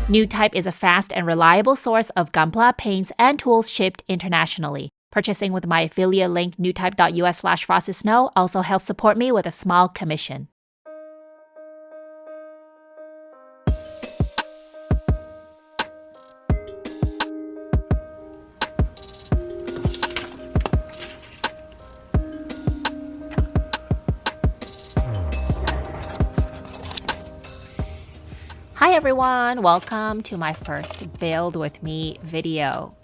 New Type is a fast and reliable source of Gunpla paints and tools shipped internationally. Purchasing with my affiliate link newtype.us/frostysnow also helps support me with a small commission. Hi everyone, welcome to my first Build With Me video.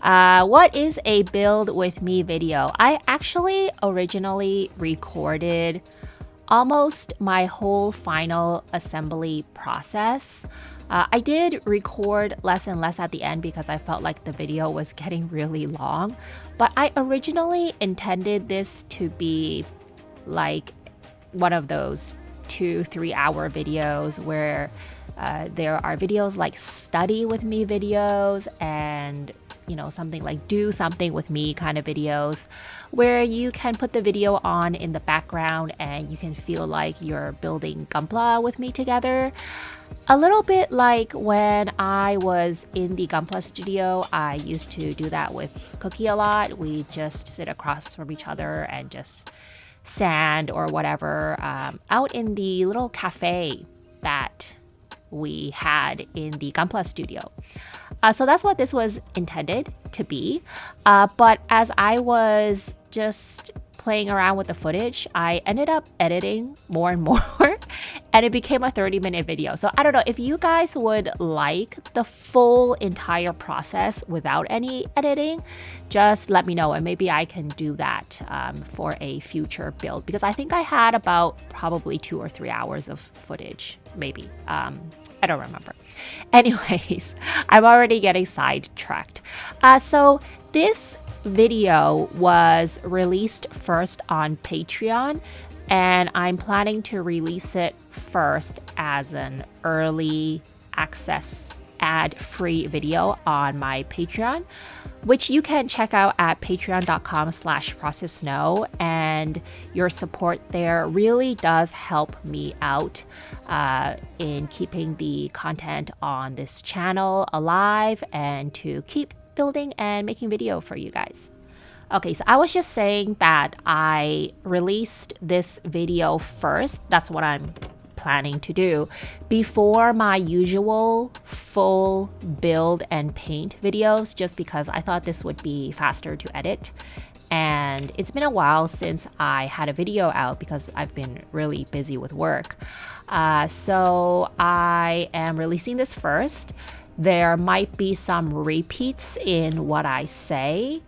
What is a Build With Me video? I actually originally recorded almost my whole final assembly process. I did record less and less at the end because I felt like the video was getting really long, but I originally intended this to be like one of those 2-3 hour videos where there are videos like study with me videos and something like do something with me kind of videos where you can put the video on in the background and you can feel like you're building Gunpla with me together. A little bit like when I was in the Gunpla studio, I used to do that with Cookie a lot. We just sit across from each other and just sand or whatever out in the little cafe that we had in the Gunpla studio. So that's what this was intended to be. But as I was just playing around with the footage, I ended up editing more and more and it became a 30-minute video. So I don't know if you guys would like the full entire process without any editing, just let me know and maybe I can do that for a future build because I think I had about probably 2 or 3 hours of footage, maybe. I don't remember. Anyways, I'm already getting sidetracked. So this video was released first on Patreon and I'm planning to release it first as an early access ad-free video on my Patreon, which you can check out at patreon.com/frostysnow, and your support there really does help me out in keeping the content on this channel alive and to keep building and making video for you guys. Okay, so I was just saying that I released this video first. That's what I'm planning to do before my usual full build and paint videos, just because I thought this would be faster to edit. And it's been a while since I had a video out because I've been really busy with work. So I am releasing this first. There might be some repeats in what I say,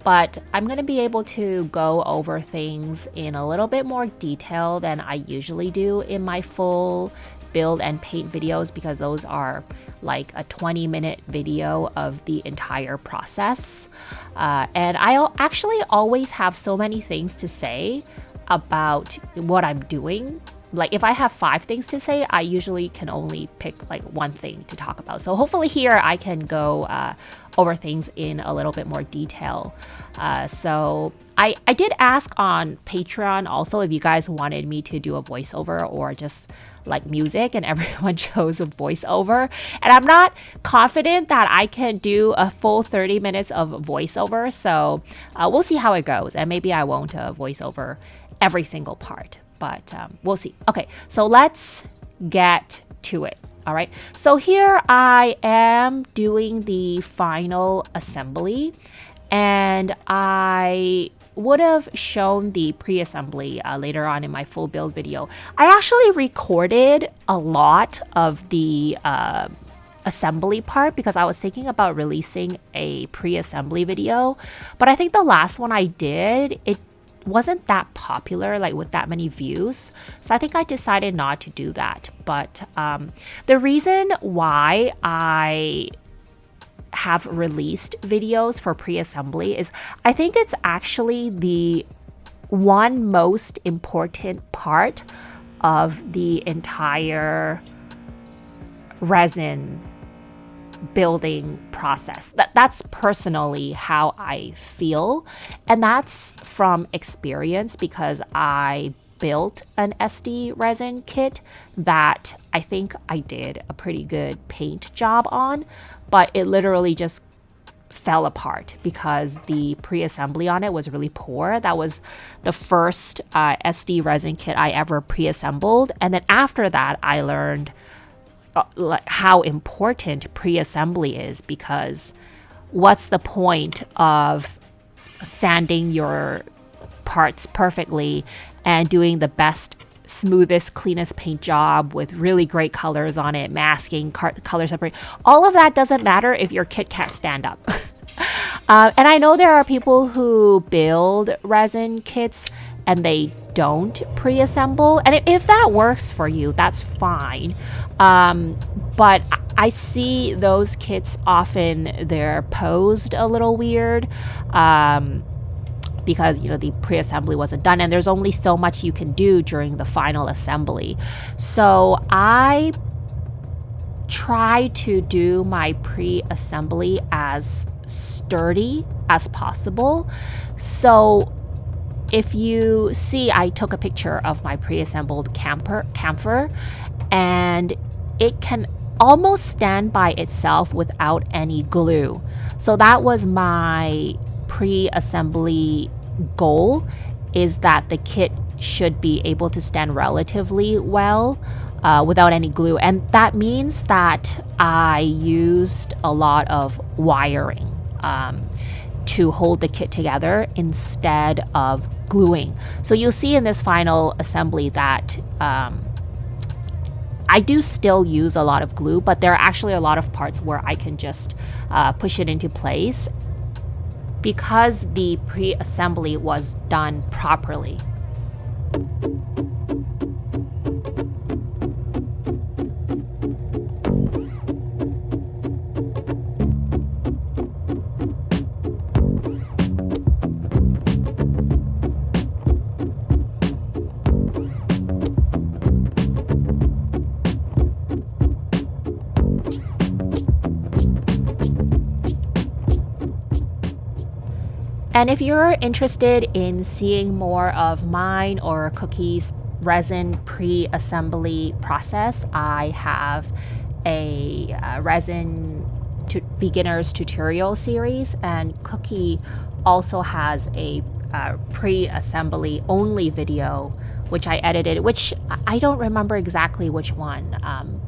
but I'm going to be able to go over things in a little bit more detail than I usually do in my full build and paint videos because those are like a 20-minute video of the entire process. And I actually always have so many things to say about what I'm doing. Like if I have 5 things to say, I usually can only pick like one thing to talk about. So hopefully here I can go over things in a little bit more detail. So I did ask on Patreon also if you guys wanted me to do a voiceover or just like music, and everyone chose a voiceover. And I'm not confident that I can do a full 30 minutes of voiceover. So we'll see how it goes. And maybe I won't voice over every single part. But we'll see. Okay, so let's get to it. All right, so here I am doing the final assembly, and I would have shown the pre-assembly later on in my full build video. I actually recorded a lot of the assembly part because I was thinking about releasing a pre-assembly video, but I think the last one I did, it wasn't that popular, like with that many views. So I think I decided not to do that. But the reason why I have released videos for pre-assembly is I think it's actually the one most important part of the entire resin building process. That's personally how I feel, and that's from experience because I built an SD resin kit that I think I did a pretty good paint job on, but it literally just fell apart because the pre-assembly on it was really poor. That was the first SD resin kit I ever pre-assembled. And then after that, I learned how important pre-assembly is, because what's the point of sanding your parts perfectly and doing the best, smoothest, cleanest paint job with really great colors on it, masking, color separate. All of that doesn't matter if your kit can't stand up. And I know there are people who build resin kits and they don't pre-assemble. And if that works for you, that's fine. But I see those kits often, they're posed a little weird. Because, you know, the pre-assembly wasn't done and there's only so much you can do during the final assembly. So I try to do my pre-assembly as sturdy as possible. So if you see, I took a picture of my pre-assembled Kampfer, and it can almost stand by itself without any glue. So that was my pre-assembly goal, is that the kit should be able to stand relatively well without any glue. And that means that I used a lot of wiring to hold the kit together instead of gluing. So you'll see in this final assembly that I do still use a lot of glue, but there are actually a lot of parts where I can just push it into place because the pre-assembly was done properly. And if you're interested in seeing more of mine or Cookie's resin pre-assembly process, I have a resin beginners tutorial series, and Cookie also has a pre-assembly only video which I edited, which I don't remember exactly which one,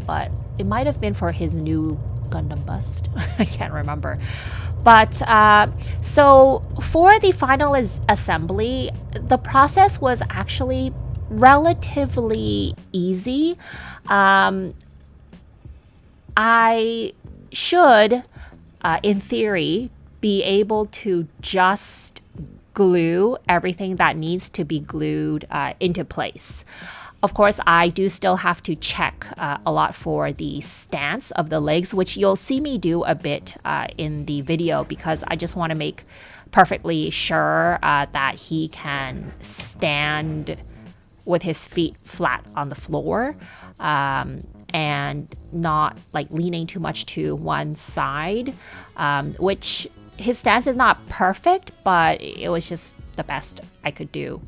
but it might have been for his new Gundam bust. I can't remember. But so for the final assembly, the process was actually relatively easy. I should, in theory, be able to just glue everything that needs to be glued into place. Of course, I do still have to check a lot for the stance of the legs, which you'll see me do a bit in the video, because I just want to make perfectly sure that he can stand with his feet flat on the floor and not like leaning too much to one side, which his stance is not perfect, but it was just the best I could do.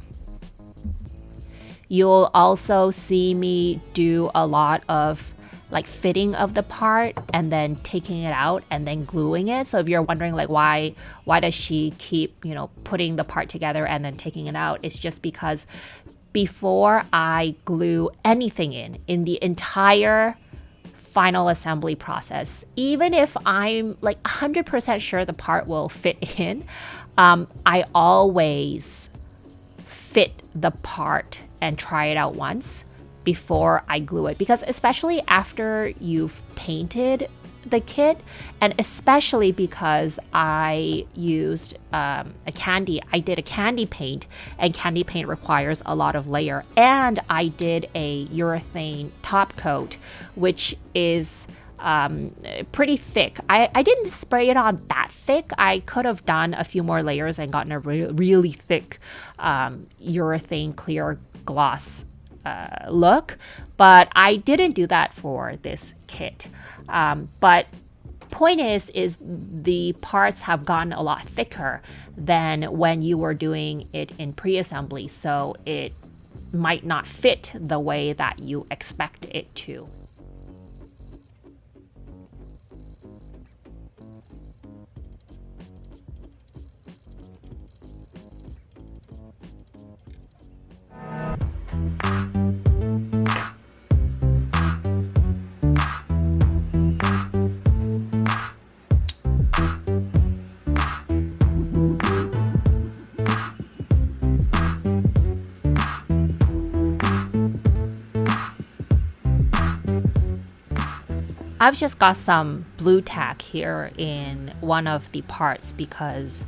You'll also see me do a lot of like fitting of the part and then taking it out and then gluing it. So if you're wondering like why does she keep, you know, putting the part together and then taking it out, it's just because before I glue anything in the entire final assembly process, even if I'm like 100% sure the part will fit in, I always fit the part and try it out once before I glue it, because especially after you've painted the kit, and especially because I used I did a candy paint, and candy paint requires a lot of layer, and I did a urethane top coat, which is pretty thick. I didn't spray it on that thick. I could have done a few more layers and gotten a really thick urethane clear gloss look, but I didn't do that for this kit. But point is the parts have gotten a lot thicker than when you were doing it in pre-assembly, so it might not fit the way that you expect it to. I've just got some blue tack here in one of the parts because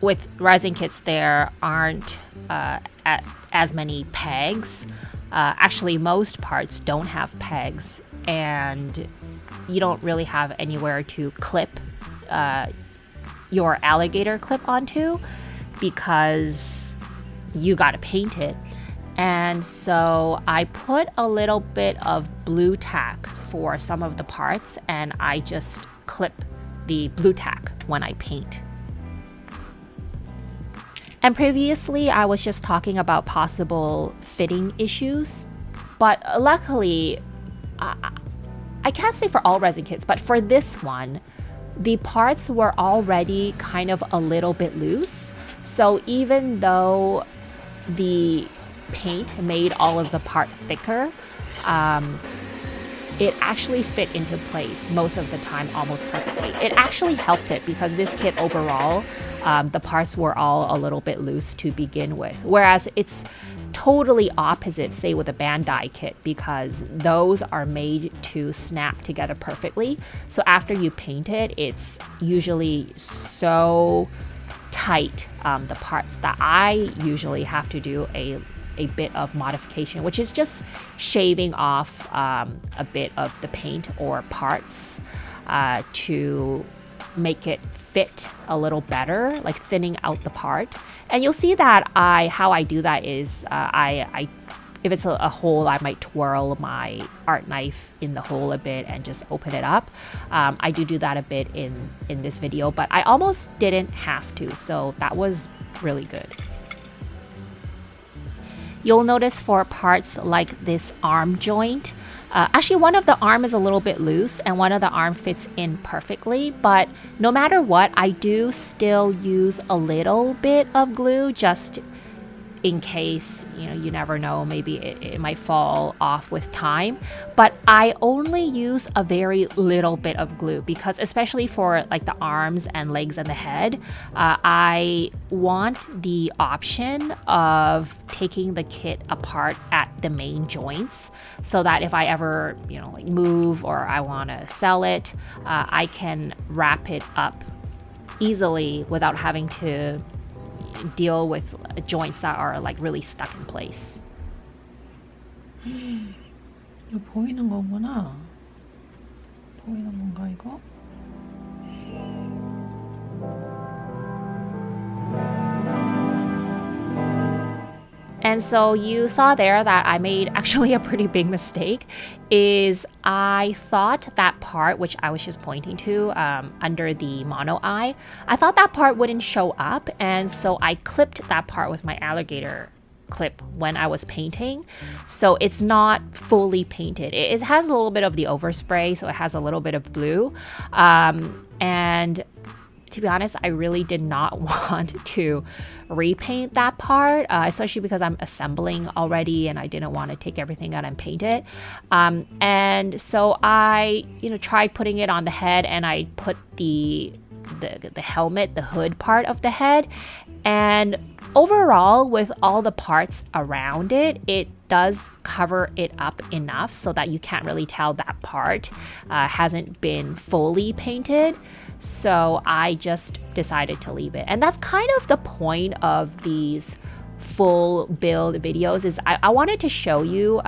with resin kits there aren't as many pegs. Actually, most parts don't have pegs, and you don't really have anywhere to clip your alligator clip onto because you gotta paint it. And so I put a little bit of blue tack for some of the parts, and I just clip the blue tack when I paint. And previously I was just talking about possible fitting issues, but luckily, I can't say for all resin kits, but for this one, the parts were already kind of a little bit loose. So even though the paint made all of the part thicker, it actually fit into place most of the time almost perfectly. It actually helped it because this kit overall, the parts were all a little bit loose to begin with. Whereas it's totally opposite, say with a Bandai kit, because those are made to snap together perfectly. So after you paint it, it's usually so tight, the parts, that I usually have to do a bit of modification, which is just shaving off a bit of the paint or parts to make it fit a little better, like thinning out the part. And you'll see that how I do that is if it's a hole, I might twirl my art knife in the hole a bit and just open it up. I do that a bit in this video, but I almost didn't have to, so that was really good. You'll notice for parts like this arm joint, actually one of the arm is a little bit loose and one of the arm fits in perfectly, but no matter what, I do still use a little bit of glue just in case, you never know, maybe it might fall off with time. But I only use a very little bit of glue because especially for like the arms and legs and the head, I want the option of taking the kit apart at the main joints so that if I ever, like move or I want to sell it, I can wrap it up easily without having to deal with joints that are like really stuck in place. 이거 보이는 거구나. 보이는 건가 이거? And so you saw there that I made actually a pretty big mistake, is I thought that part, which I was just pointing to under the mono eye, I thought that part wouldn't show up, and so I clipped that part with my alligator clip when I was painting. So it's not fully painted. It has a little bit of the overspray, so it has a little bit of blue. And to be honest, I really did not want to repaint that part, especially because I'm assembling already and I didn't want to take everything out and paint it. And so I, tried putting it on the head, and I put the helmet, the hood part of the head. And overall, with all the parts around it, it does cover it up enough so that you can't really tell that part hasn't been fully painted. So I just decided to leave it. And that's kind of the point of these full build videos, is I wanted to show you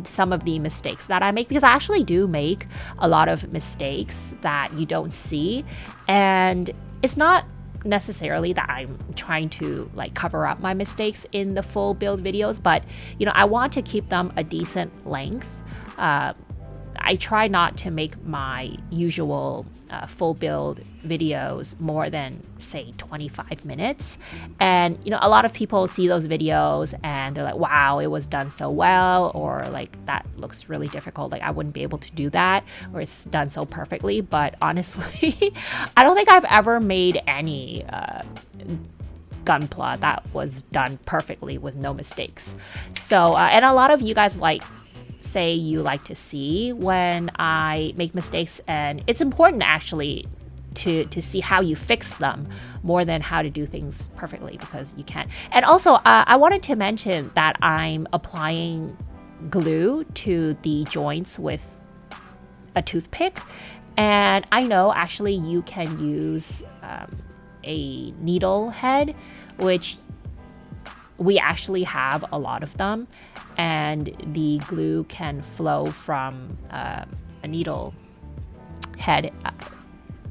some of the mistakes that I make, because I actually do make a lot of mistakes that you don't see. And it's not necessarily that I'm trying to like cover up my mistakes in the full build videos, but I want to keep them a decent length I try not to make my usual full build videos more than, say, 25 minutes. And, you know, a lot of people see those videos and they're like, wow, it was done so well, or like, that looks really difficult. Like, I wouldn't be able to do that, or it's done so perfectly. But honestly, I don't think I've ever made any Gunpla that was done perfectly with no mistakes. So, and a lot of you guys say you like to see when I make mistakes, and it's important actually to see how you fix them more than how to do things perfectly, because you can't. And also, I wanted to mention that I'm applying glue to the joints with a toothpick, and I know actually you can use a needle head, which we actually have a lot of them, and the glue can flow from a needle head.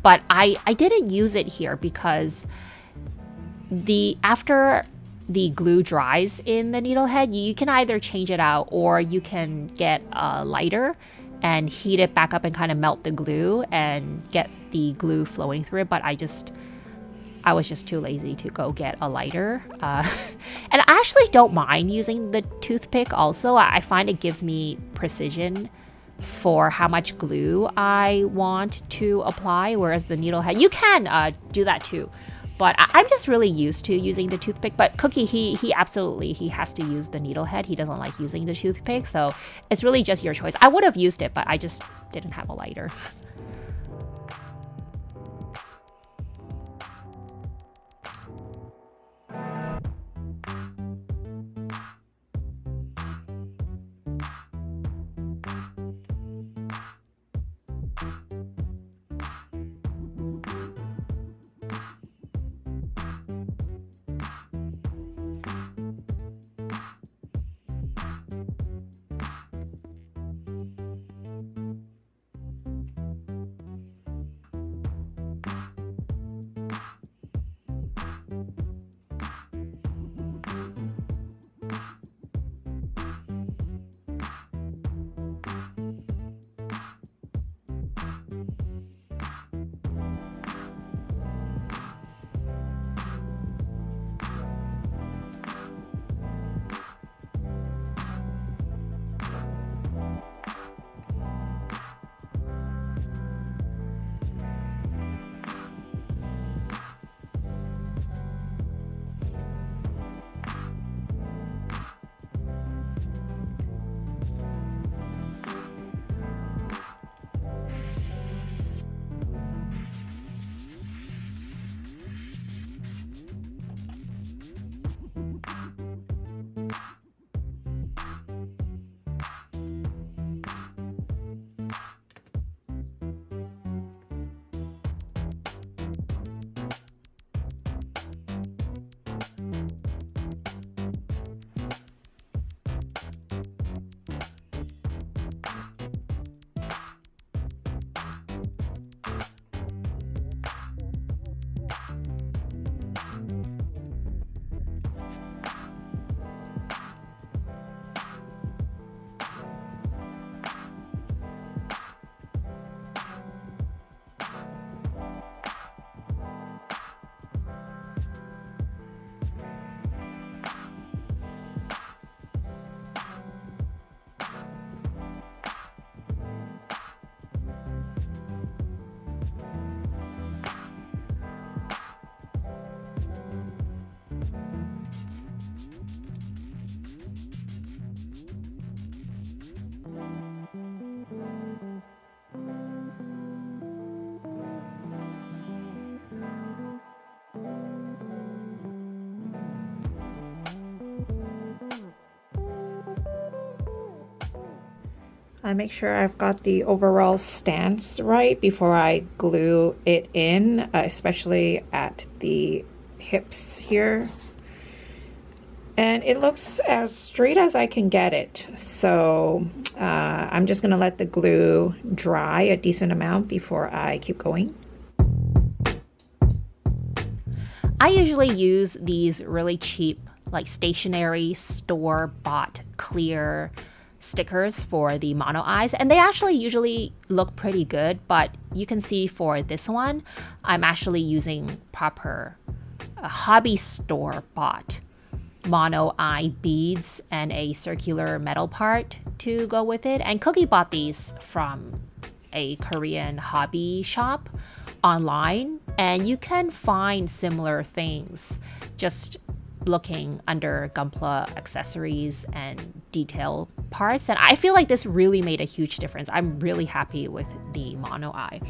But I didn't use it here because after the glue dries in the needle head, you can either change it out or you can get a lighter and heat it back up and kind of melt the glue and get the glue flowing through it. But I was just too lazy to go get a lighter. And I actually don't mind using the toothpick also. I find it gives me precision for how much glue I want to apply, whereas the needle head, you can do that too. But I'm just really used to using the toothpick. But Cookie, he absolutely, he has to use the needle head. He doesn't like using the toothpick. So it's really just your choice. I would have used it, but I just didn't have a lighter. I make sure I've got the overall stance right before I glue it in, especially at the hips here. And it looks as straight as I can get it. So I'm just gonna let the glue dry a decent amount before I keep going. I usually use these really cheap, like stationary store-bought clear stickers for the mono eyes, and they actually usually look pretty good, but you can see for this one, I'm actually using proper hobby store bought mono eye beads and a circular metal part to go with it. And Cookie bought these from a Korean hobby shop online, and you can find similar things just looking under Gunpla accessories and detail parts, and I feel like this really made a huge difference. I'm really happy with the mono eye.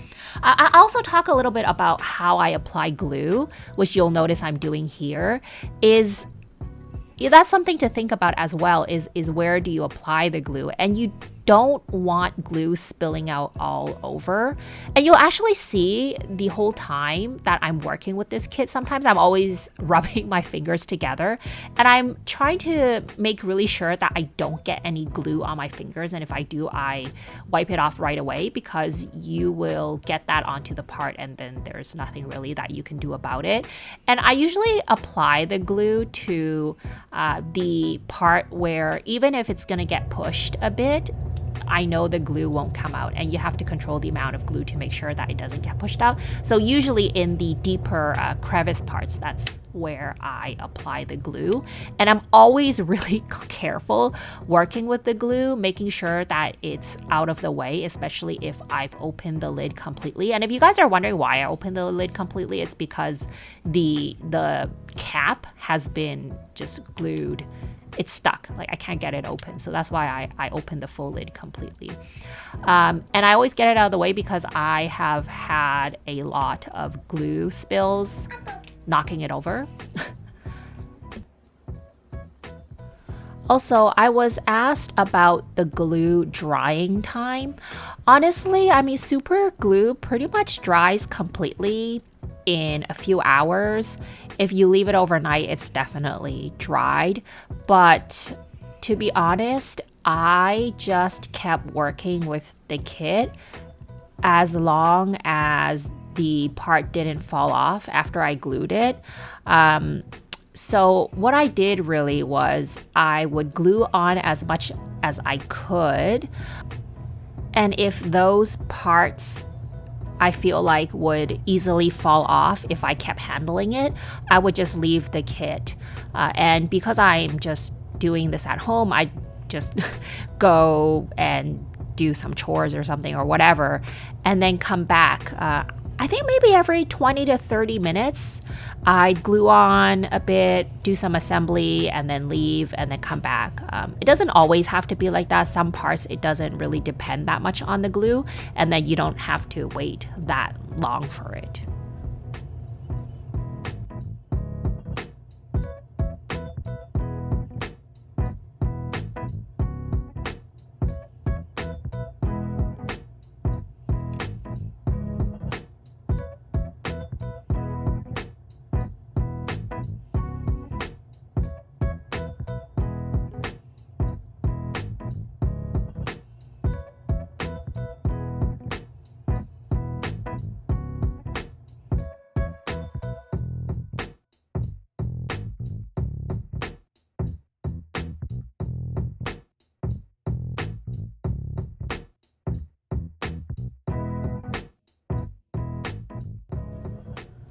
I also talk a little bit about how I apply glue, which you'll notice I'm doing here. That's something to think about as well, is where do you apply the glue, and you don't want glue spilling out all over. And you'll actually see the whole time that I'm working with this kit, sometimes I'm always rubbing my fingers together, and I'm trying to make really sure that I don't get any glue on my fingers, and if I do, I wipe it off right away, because you will get that onto the part and then there's nothing really that you can do about it. And I usually apply the glue to the part where even if it's gonna get pushed a bit, I know the glue won't come out, and you have to control the amount of glue to make sure that it doesn't get pushed out. So usually in the deeper crevice parts, that's where I apply the glue. And I'm always really careful working with the glue, making sure that it's out of the way, especially if I've opened the lid completely. And if you guys are wondering why I opened the lid completely, it's because the cap has been just glued. It's stuck, like I can't get it open, so that's why I opened the full lid completely. And I always get it out of the way because I have had a lot of glue spills knocking it over. Also, I was asked about the glue drying time. Honestly, I mean, super glue pretty much dries completely in a few hours. If you leave it overnight, it's definitely dried. But to be honest, I just kept working with the kit as long as the part didn't fall off after I glued it. So what I did really was I would glue on as much as I could. And if those parts I feel like would easily fall off if I kept handling it, I would just leave the kit. And because I'm just doing this at home, I just go and do some chores or something or whatever, and then come back. I think maybe every 20 to 30 minutes, I'd glue on a bit, do some assembly, and then leave, and then come back. It doesn't always have to be like that. Some parts, it doesn't really depend that much on the glue, and then you don't have to wait that long for it.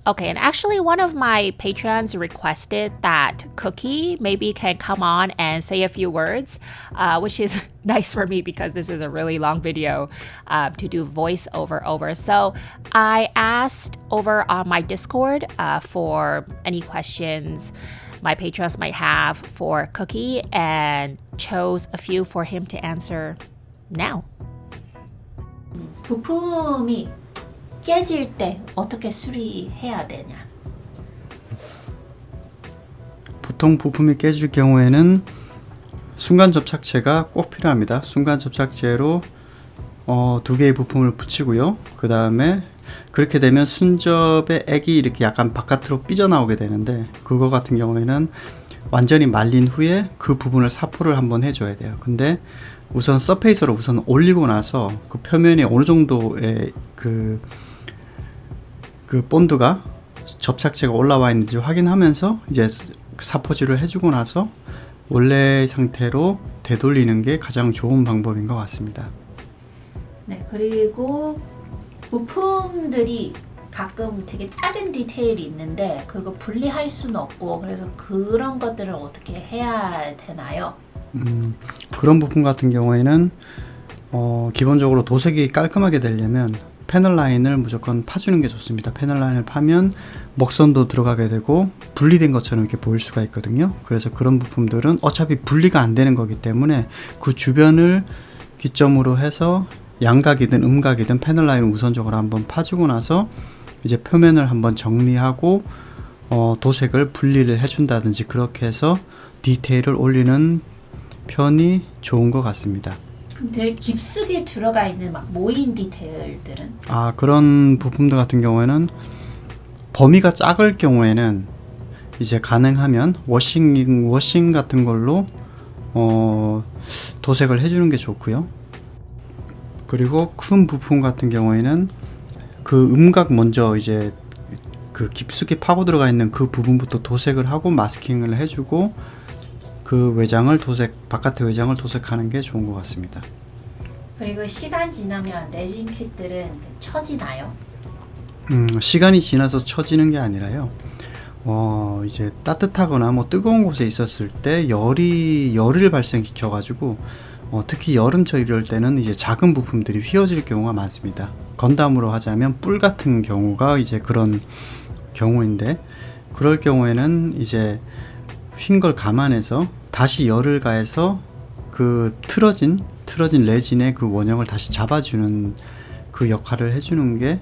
Okay, and actually one of my patrons requested that Cookie maybe can come on and say a few words, which is nice for me because this is a really long video to do voiceover over. So I asked over on my Discord for any questions my patrons might have for Cookie and chose a few for him to answer now. 부품이 깨질 때 어떻게 수리해야 되냐? 보통 부품이 깨질 경우에는 순간 접착제가 꼭 필요합니다. 순간 접착제로 두 개의 부품을 붙이고요. 그 다음에 그렇게 되면 순접의 액이 이렇게 약간 바깥으로 삐져나오게 되는데, 그거 같은 경우에는 완전히 말린 후에 그 부분을 사포를 한번 해줘야 돼요. 근데 우선 서페이서로 우선 올리고 나서 그 표면에 어느 정도의 그 본드가 접착제가 올라와 있는지 확인하면서 이제 사포질을 해주고 나서 원래 상태로 되돌리는 게 가장 좋은 방법인 것 같습니다. 네, 그리고 부품들이 가끔 되게 작은 디테일이 있는데 그거 분리할 수는 없고 그래서 그런 것들을 어떻게 해야 되나요? 그런 부품 같은 경우에는 기본적으로 도색이 깔끔하게 되려면 패널 라인을 무조건 파주는 게 좋습니다. 패널 라인을 파면 먹선도 들어가게 되고 분리된 것처럼 이렇게 보일 수가 있거든요. 그래서 그런 부품들은 어차피 분리가 안 되는 거기 때문에 그 주변을 기점으로 해서 양각이든 음각이든 패널 라인을 우선적으로 한번 파주고 나서 이제 표면을 한번 정리하고 도색을 분리를 해준다든지 그렇게 해서 디테일을 올리는 편이 좋은 것 같습니다. 근데 깊숙이 들어가 있는 막 모인 디테일들은 그런 부품들 같은 경우에는 범위가 작을 경우에는 이제 가능하면 워싱 같은 걸로 도색을 해주는 게 좋고요. 그리고 큰 부품 같은 경우에는 그 음각 먼저 이제 그 깊숙이 파고 들어가 있는 그 부분부터 도색을 하고 마스킹을 해주고 그 바깥의 외장을 도색하는 게 좋은 것 같습니다. 그리고 시간 지나면 레진 킷들은 처지나요? 시간이 지나서 처지는 게 아니라요. 이제 따뜻하거나 뭐 뜨거운 곳에 있었을 때 열을 발생시켜 가지고 특히 여름철 이럴 때는 이제 작은 부품들이 휘어질 경우가 많습니다. 건담으로 하자면 뿔 같은 경우가 이제 그런 경우인데 그럴 경우에는 이제 휜 걸 감안해서 다시 열을 가해서 그 틀어진 레진의 그 원형을 다시 잡아주는 그 역할을 해주는 게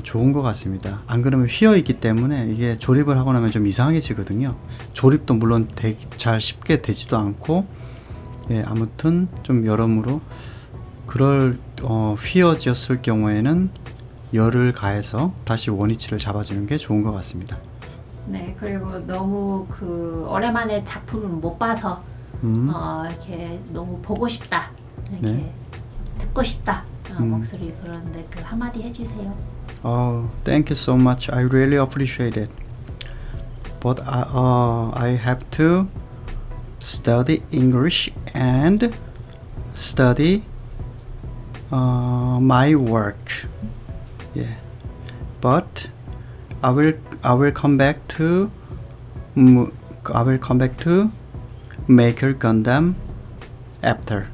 좋은 것 같습니다. 안 그러면 휘어 있기 때문에 이게 조립을 하고 나면 좀 이상해지거든요. 조립도 물론 잘 쉽게 되지도 않고 아무튼 좀 여러모로 그럴 휘어졌을 경우에는 열을 가해서 다시 원위치를 잡아주는 게 좋은 것 같습니다. 네, 그리고 너무 오랜만에 작품을 못 봐서 이렇게 너무 보고 싶다, 이렇게 네. 듣고 싶다 목소리 그런데 한마디 해주세요. Thank you so much. I really appreciate it. But I have to study English and study my work. Yeah, but I will come back to Maker Gundam after.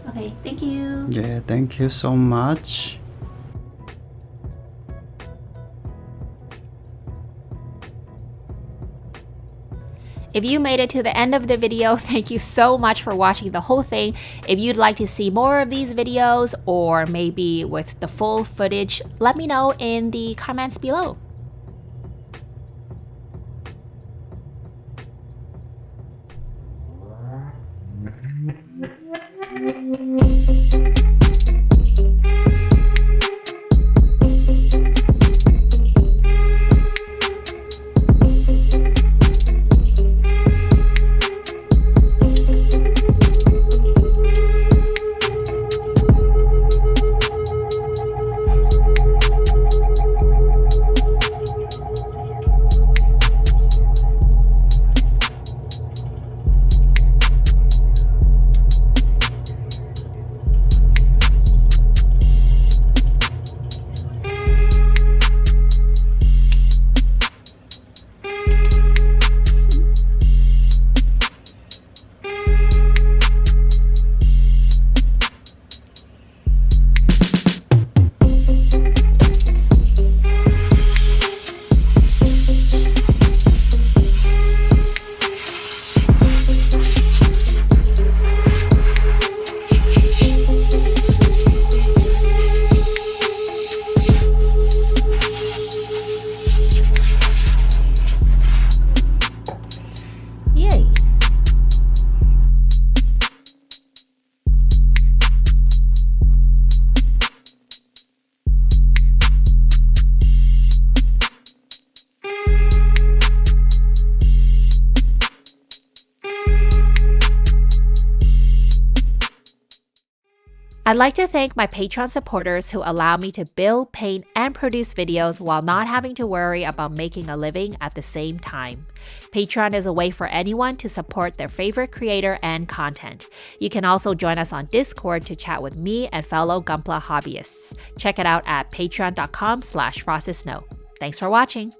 Okay, thank you. Yeah, thank you so much. If you made it to the end of the video, thank you so much for watching the whole thing. If you'd like to see more of these videos or maybe with the full footage, let me know in the comments below. I'd like to thank my Patreon supporters who allow me to build, paint, and produce videos while not having to worry about making a living at the same time. Patreon is a way for anyone to support their favorite creator and content. You can also join us on Discord to chat with me and fellow Gunpla hobbyists. Check it out at patreon.com/frostsnow. Thanks for watching.